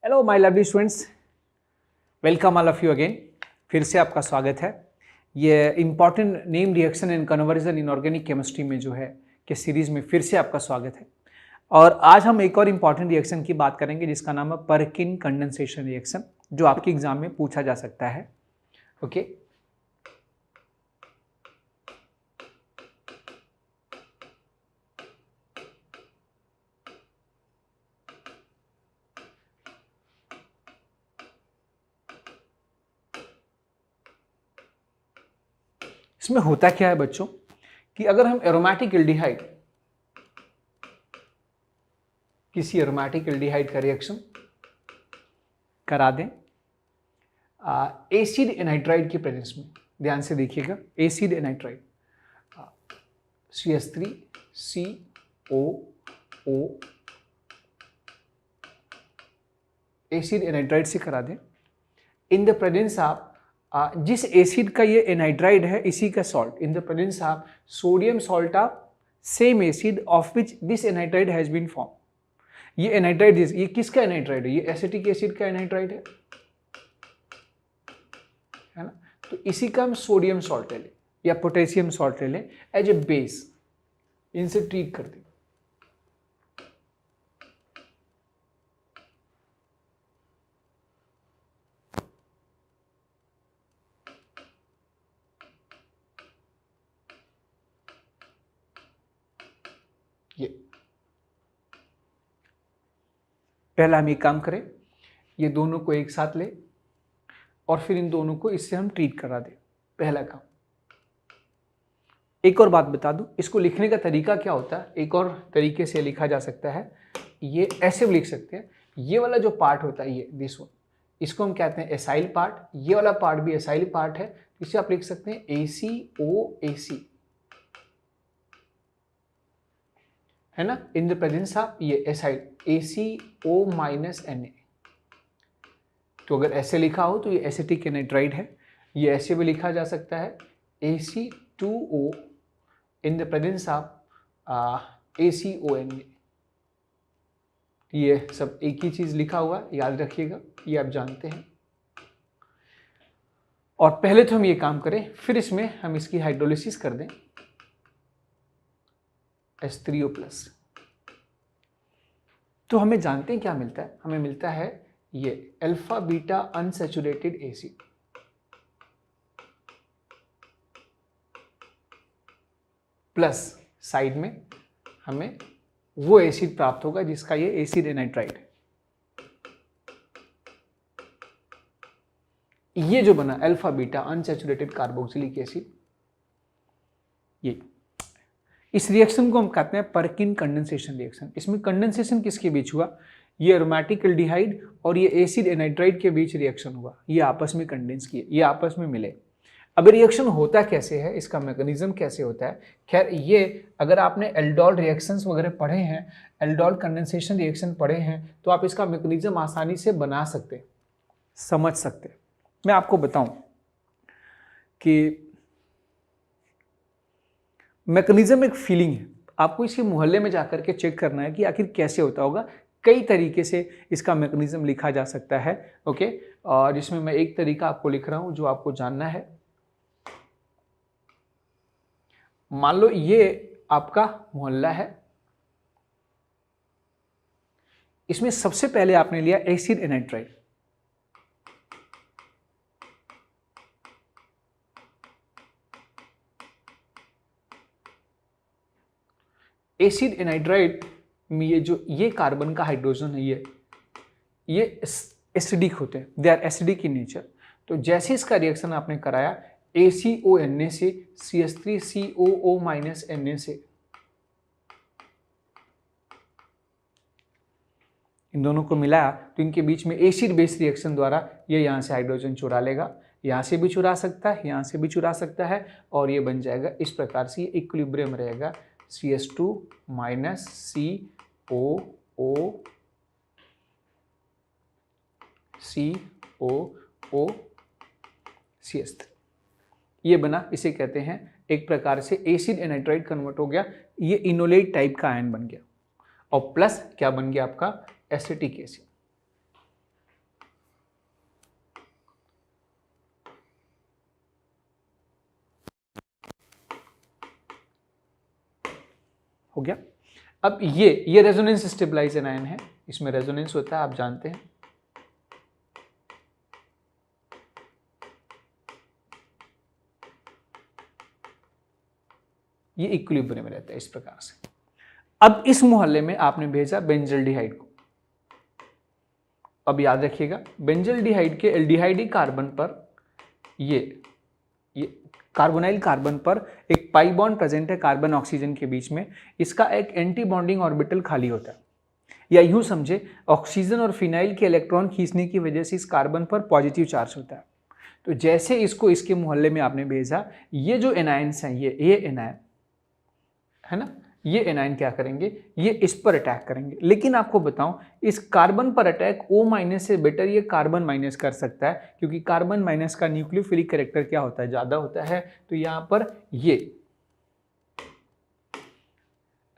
Hello my lovely students, welcome all of you again. फिर से आपका स्वागत है। ये important name reaction and conversion in organic chemistry में जो है कि सीरीज़ में फिर से आपका स्वागत है। और आज हम एक और इम्पॉर्टेंट रिएक्शन की बात करेंगे जिसका नाम है परकिन कंडेंसेशन रिएक्शन, जो आपके एग्जाम में पूछा जा सकता है। ओके, इसमें होता क्या है बच्चों कि अगर हम एरोमेटिक एल्डिहाइड, किसी एरोमेटिक एल्डिहाइड का रिएक्शन करा दें एसिड एनाइट्राइड के प्रेजेंस में, ध्यान से देखिएगा, एसिड एनाइट्राइड CH3COO एसिड एनाइट्राइड से करा दें इन द प्रेजेंस ऑफ जिस एसिड का ये एनाइड्राइड है इसी का salt, in the presence of sodium salt of same acid of which this anhydride has been form. ये एनाइड्राइड, ये किसका एनाइड्राइड है? ये एसिटिक एसिड का एनाइड्राइड है ना। तो इसी का हम सोडियम सॉल्ट ले लें या पोटेशियम सॉल्ट ले लें एज ए बेस, इनसे ट्रीट कर दें। ये पहला हम एक काम करें, ये दोनों को एक साथ ले और फिर इन दोनों को इससे हम ट्रीट करा दें। पहला काम। एक और बात बता दूं, इसको लिखने का तरीका क्या होता है, एक और तरीके से लिखा जा सकता है। ये ऐसे भी लिख सकते हैं, ये वाला जो पार्ट होता है ये दिस वन, इसको हम कहते हैं एसाइल पार्ट। ये वाला पार्ट भी एसाइल पार्ट है, इसे आप लिख सकते हैं ACOAC, है ना, इन द प्रेजेंस ऑफ ये एसाइल ACO-Na। तो अगर ऐसे लिखा हो तो ये एसिटिक एनाइड्राइड है। ये ऐसे भी लिखा जा सकता है AC2O in the presence of ACONA। ये सब एक ही चीज लिखा हुआ, याद रखिएगा, ये आप जानते हैं। और पहले तो हम ये काम करें, फिर इसमें हम इसकी हाइड्रोलिसिस कर दें H3O+। तो हमें जानते हैं क्या मिलता है, हमें मिलता है ये alpha beta unsaturated acid plus side में हमें वो एसिड प्राप्त होगा जिसका ये एसिड एनाइट्राइड है। ये जो बना alpha beta unsaturated carboxylic acid, ये इस रिएक्शन को हम कहते हैं परकिन कंडेंसेशन रिएक्शन। इसमें कंडेंसेशन किसके बीच हुआ? ये एरोमेटिक एल्डिहाइड और ये एसिड एनाइड्राइड के बीच रिएक्शन हुआ, ये आपस में कंडेंस किए, ये आपस में मिले। अब रिएक्शन होता कैसे है, इसका मैकेनिज्म कैसे होता है? खैर, ये अगर आपने एल्डोल रिएक्शंस वगैरह पढ़े हैं, एल्डोल कंडेंसेशन रिएक्शन पढ़े हैं, तो आप इसका मैकेनिज्म आसानी से बना सकते, समझ सकते। मैं आपको बताऊं कि मैकेनिज्म एक फीलिंग है, आपको इसके मोहल्ले में जाकर के चेक करना है कि आखिर कैसे होता होगा। कई तरीके से इसका मैकेनिज्म लिखा जा सकता है। ओके, और जिसमें मैं एक तरीका आपको लिख रहा हूं जो आपको जानना है। मान लो ये आपका मोहल्ला है, इसमें सबसे पहले आपने लिया एसिड एनाइड्राइड। एसिड एनाइड्राइड में ये जो ये कार्बन का हाइड्रोजन है, ये एसिडिक होते हैं, they are acidic in nature. तो जैसे इसका रिएक्शन आपने कराया ACONA से CH3COO- से, इन दोनों को मिलाया तो इनके बीच में एसिड बेस रिएक्शन द्वारा ये यहाँ से हाइड्रोजन चुरा लेगा, यहाँ से भी चुरा सकता है, यहाँ से भी चुरा सकता है, और ये बन जाएगा इस प्रकार से, ये इक्विलिब्रियम रहेगा CH2 COO CH3, ये बना, इसे कहते हैं एक प्रकार से एसिड एनाइड्राइड कन्वर्ट हो गया, ये इनोलेट टाइप का आयन बन गया, और प्लस क्या बन गया आपका एसिटिक एसिड। हो गया। अब ये रेजोनेंस स्टेबलाइज एनायन है, इसमें रेजोनेंस होता है, आप जानते हैं। ये इक्विलिब्रियम में रहता है इस प्रकार से। अब इस मोहल्ले में आपने भेजा बेंजल्डिहाइड को। अब याद रखिएगा, बेंजल्डिहाइड के एल्डिहाइडी कार्बन पर ये कार्बोनाइल कार्बन पर एक पाई बॉन्ड प्रेजेंट है कार्बन ऑक्सीजन के बीच में। इसका एक एंटी बॉन्डिंग ऑर्बिटल खाली होता है, या यूं समझे ऑक्सीजन और फिनाइल के इलेक्ट्रॉन खींचने की वजह से इस कार्बन पर पॉजिटिव चार्ज होता है। तो जैसे इसको इसके मोहल्ले में आपने भेजा, ये जो एनायंस हैं, ये एनायन है ना, ये एनायन क्या करेंगे, ये इस पर अटैक करेंगे। लेकिन आपको बताऊं, इस कार्बन पर अटैक O- से बेटर ये कार्बन माइनस कर सकता है, क्योंकि कार्बन माइनस का न्यूक्लियोफिलिक कैरेक्टर क्या होता है, ज्यादा होता है। तो यहां पर ये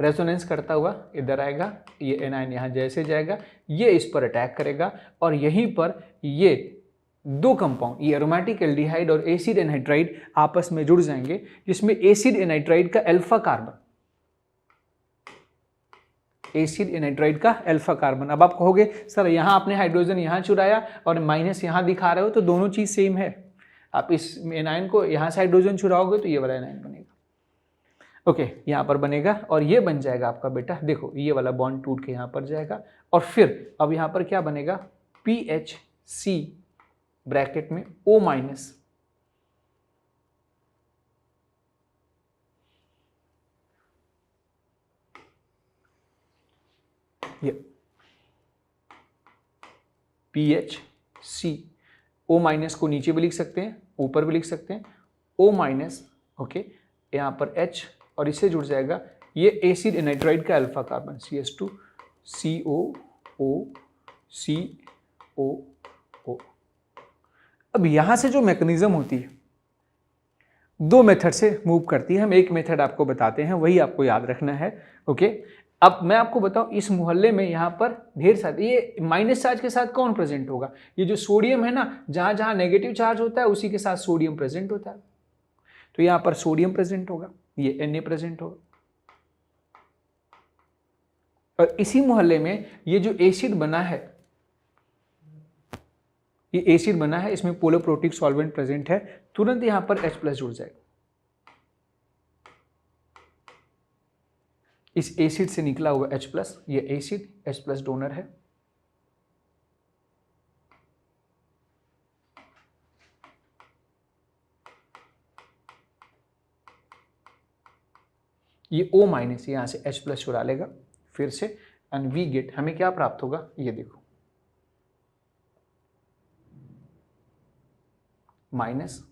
रेजोनेंस करता हुआ इधर आएगा, ये एनायन यहां जैसे जाएगा, ये इस पर अटैक करेगा, और यहीं पर ये दो कंपाउंड, ये एरोमेटिक एल्डिहाइड और एसिड एनहाइड्राइड आपस में जुड़ जाएंगे, जिसमें एसिड एनहाइड्राइड का अल्फा कार्बन, एसिड एनाइड्राइड का अल्फा कार्बन। अब आप कहोगे सर यहां आपने हाइड्रोजन यहां चुराया और माइनस यहां दिखा रहे हो, तो दोनों चीज सेम है। आप इस एनायन को यहां से हाइड्रोजन चुराओगे तो ये वाला एनायन बनेगा। ओके, यहां पर बनेगा और ये बन जाएगा आपका बेटा, देखो ये वाला बॉन्ड टूट के यहां पर जाएगा, और फिर अब यहां पर क्या बनेगा, PHC ब्रैकेट में O-, ये PHC, O- को नीचे भी लिख सकते हैं, ऊपर भी लिख सकते हैं, O-, ओके, यहाँ पर H और इससे जुड़ जाएगा ये एसिड एनाइड्राइड का alpha carbon CH2 COO COO। अब यहाँ से जो मैकेनिज्म होती है, दो मेथड से मूव करती है। हम एक मेथड आपको बताते हैं, वही आपको याद रखना है। ओके, अब मैं आपको बताऊं, इस मोहल्ले में यहाँ पर ढेर सारे, ये माइनस चार्ज के साथ कौन प्रेजेंट होगा, ये जो सोडियम है ना, जहां जहां नेगेटिव चार्ज होता है उसी के साथ सोडियम प्रेजेंट होता है। तो यहाँ पर सोडियम प्रेजेंट होगा, ये Na प्रेजेंट होगा, और इसी मोहल्ले में ये जो एसिड बना है, ये एसिड बना है, इसमें पोलोप्रोटिक सॉल्वेंट प्रेजेंट है, तुरंत यहां पर H+ जुड़ जाएगा। इस एसिड से निकला हुआ H+, ये एसिड H+ डोनर है। ये O- यहां से H+ चुरा लेगा फिर से, एंड वी गेट, हमें क्या प्राप्त होगा, ये देखो, minus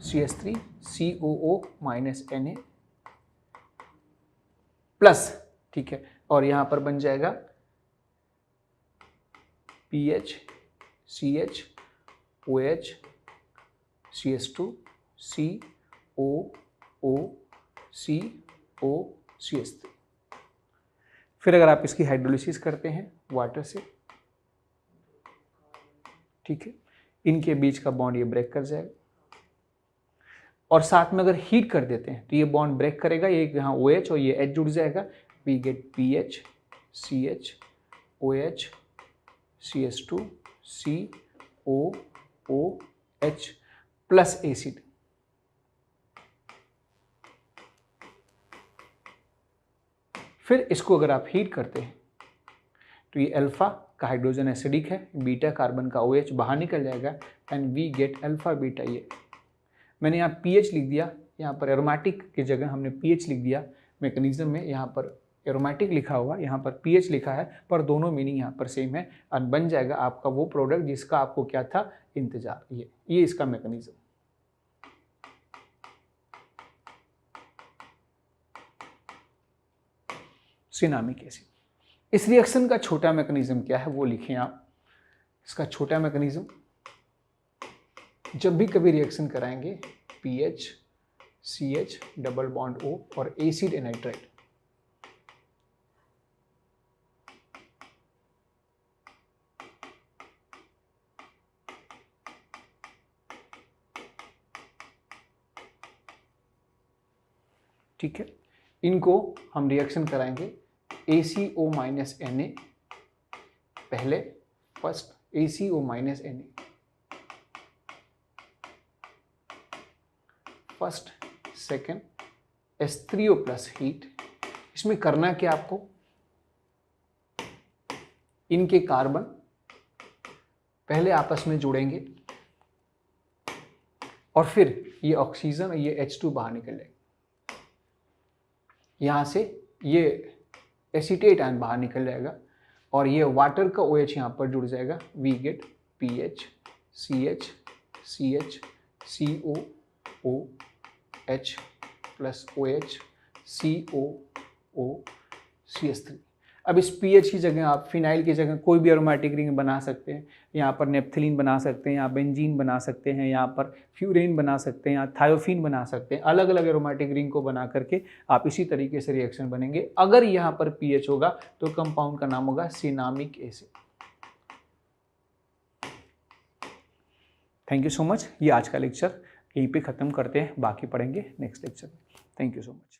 CH3 COO -Na plus, ठीक है, और यहां पर बन जाएगा PH CH OH CH2 COO CO CH3। फिर अगर आप इसकी हाइड्रोलिसिस करते हैं वाटर से, ठीक है, इनके बीच का बॉन्ड ये ब्रेक कर जाएगा, और साथ में अगर हीट कर देते हैं तो ये बॉन्ड ब्रेक करेगा, ये यहाँ OH और ये H जुड़ जाएगा, we get PH CH OH CH2 COOH plus acid. फिर इसको अगर आप हीट करते हैं तो ये अल्फा का हाइड्रोजन एसिडिक है, बीटा कार्बन का OH बाहर निकल जाएगा, and we get alpha beta. ये मैंने यहाँ पीएच लिख दिया, यहाँ पर एरोमेटिक की जगह हमने पीएच लिख दिया। मैकेनिज्म में यहाँ पर एरोमेटिक लिखा हुआ, यहाँ पर पीएच लिखा है, पर दोनों मीनिंग यहाँ पर सेम है, और बन जाएगा आपका वो प्रोडक्ट जिसका आपको क्या था, इंतजार। ये इसका मैकेनिज्म। Cinnamic acid. इस रिएक्शन का छोटा मैकेनिज्म क्या है वो लिखें आप। इसका छोटा मैकेनिज्म, जब भी कभी रिएक्शन कराएंगे PH CH double bond O और एसिड एनाइट्राइड, ठीक है, इनको हम रिएक्शन कराएंगे ACO माइनस Na, पहले first ACO minus Na, first second H3O plus heat. इसमें करना क्या आपको, इनके कार्बन पहले आपस में जुड़ेंगे और फिर ये ऑक्सीजन और ये H2 बाहर निकल जाएगा, यहाँ से ये एसीटेट आयन बाहर निकल जाएगा और ये वाटर का OH यहाँ पर जुड़ जाएगा। We get PH CH CH CO OH plus OH CO O CH3। अब इस pH की जगह आप फिनाइल की जगह कोई भी एरोमेटिक रिंग बना सकते हैं। यहाँ पर नेप्थलीन बना सकते हैं, यहाँ बेंजीन बना सकते हैं, यहाँ पर फ्यूरेन बना सकते हैं, यहाँ थायोफीन बना सकते हैं। अलग अलग एरोमेटिक रिंग को बना करके आप इसी तरीके से रिएक्शन बनेंगे। अगर यहाँ पर pH होगा तो कंपाउंड का नाम होगा cinnamic acid. Thank you so much. ये आज का लेक्चर यहीं पे ख़त्म करते हैं, बाकी पढ़ेंगे नेक्स्ट लेक्चर में। Thank you so much.